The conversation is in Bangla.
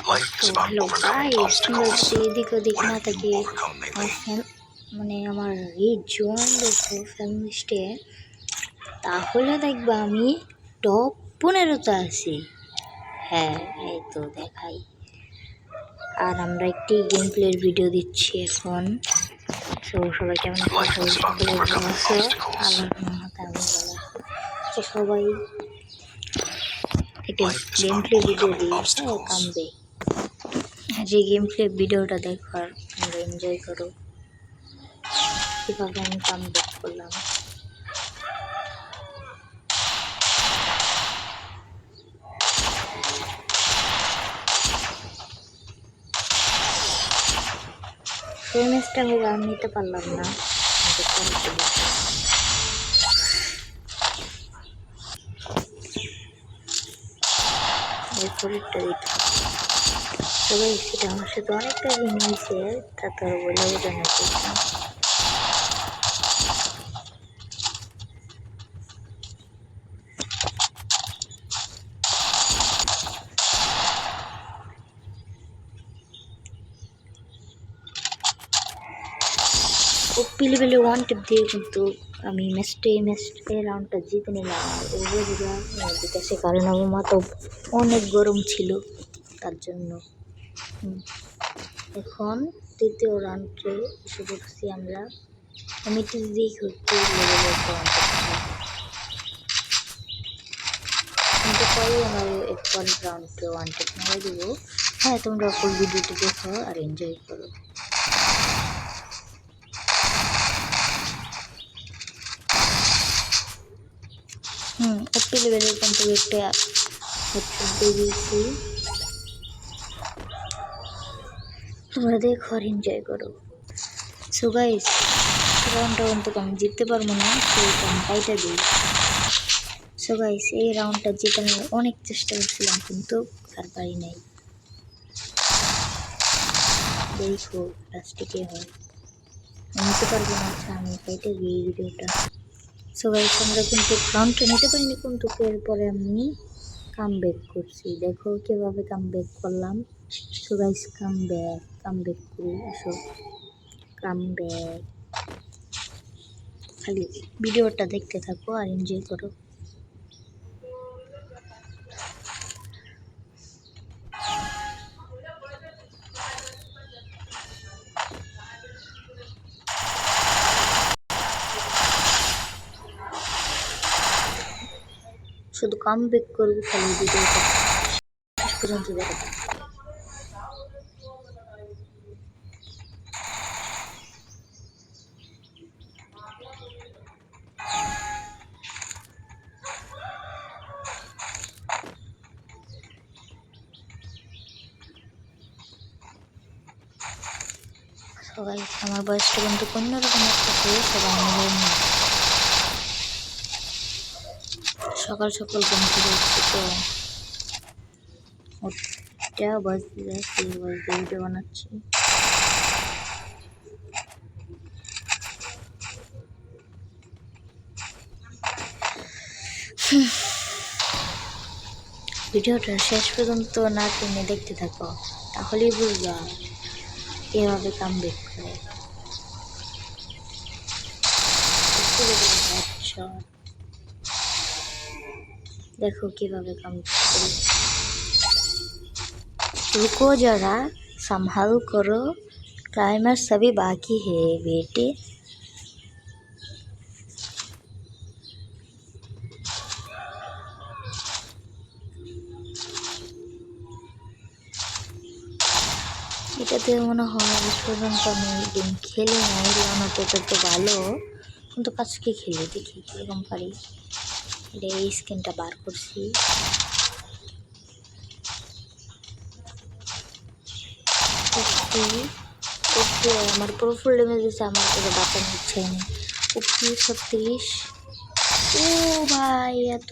তো হ্যালো গাইস, তোমরা যদি এদিক ওদিক না থাকে মানে আমার এই জোন দেখো ফ্যামিলিস্টে, তাহলে দেখবা আমি টপ 15-তে আছি। হ্যাঁ, এই তো দেখাই। আর আমরা একটি গেম প্লের ভিডিও দিচ্ছি এখন। সবাই কেমন আছো? সকলে ভালো আছো? আল্লাহর রহমতে আমি ভালো আছি। সবাই একটি গেম প্লে ভিডিও দিয়েছে কামবে। যে গেম প্লে ভিডিওটা দেখো আর তোমরা এনজয় করো কীভাবে আমি কামব্যাক করলাম। সেই ম্যাচটা হলে আর নিতে পারলাম না, এরপরেরটা দিতে সবাই সেটা আমার সাথে অনেকটা নিয়েছে, তারপর বলে বোঝানো করতাম। ও পিলিবেলে ওয়ান টিপ দিয়ে কিন্তু আমি ম্যাচটা রাউন্ডটা জিতে নিলাম। আর ওভার জিতেছে কারণ আমার মা তো অনেক গরম ছিল তার জন্য। এখন তৃতীয় রাউন্ডে এসে পড়ছি আমরা। আমি টিজি করতে কিন্তু পরে আমার এরপর রাউন্ডে ওয়ান টিপ মারা দেবো। হ্যাঁ, তোমরা ফুল ভিডিওটি দেখো আর এনজয় করো। একটি লেভেলের কিন্তু একটা হেডশট দিয়ে দিয়েছি। তোমরা দেখো আর এনজয় করো। সো গাইস, রাউন্ডটা অন্তত আমি জিততে পারবো না, সেই কাইটা দিই। সো গাইস, এই রাউন্ডটা জেতানোর অনেক চেষ্টা করছিলাম কিন্তু আর পারি নাই। দেখো লাস্টে কে হয়, আমি নিতে পারবো না। আচ্ছা, আমি কাইটা দিই ভিডিওটা। সো গাইস, আমরা কিন্তু রাউন্ডটা নিতে পারিনি, কিন্তু এরপরে আমি কামব্যাক করছি। দেখো কীভাবে কামব্যাক করলাম। সো গাইস, কামব্যাক করি। আসো কামব্যাক, খালি ভিডিওটা দেখতে থাকো আর এনজয় করো। শুধু কামব্যাক করবো, খালি ভিডিওটা শেষ পর্যন্ত দেখো। সবাই আমার বয়সটা কিন্তু অন্যরকম একটা সবাই মিলে সকাল সকাল ঘুম থেকে উঠছি, তো ওটা বয়স ভিডিও বানাচ্ছি। ভিডিওটা শেষ পর্যন্ত না টেনে দেখতে থাকো, তাহলেই বুঝবা এভাবে কামব্যাক করে। দেখো কিভাবে কামব্যাক করে। रुको जरा, संभल करो, क्लाइमैक्स अभी बाकी है बेटे। এটাতে মনে হয় আজ পর্যন্ত আমি গেম খেলি নাই, লাউনাতে তো ভালো, কিন্তু আজকে খেলে দেখি কীরকম পারি। এটা এই স্ক্রিনটা বার করছি। ওকে, আমার পুরো ফুল ড্যামেজ দিচ্ছে, আমার থেকে বাঁচানোর ইচ্ছাই নেই। ওকে 36। ও ভাই, এত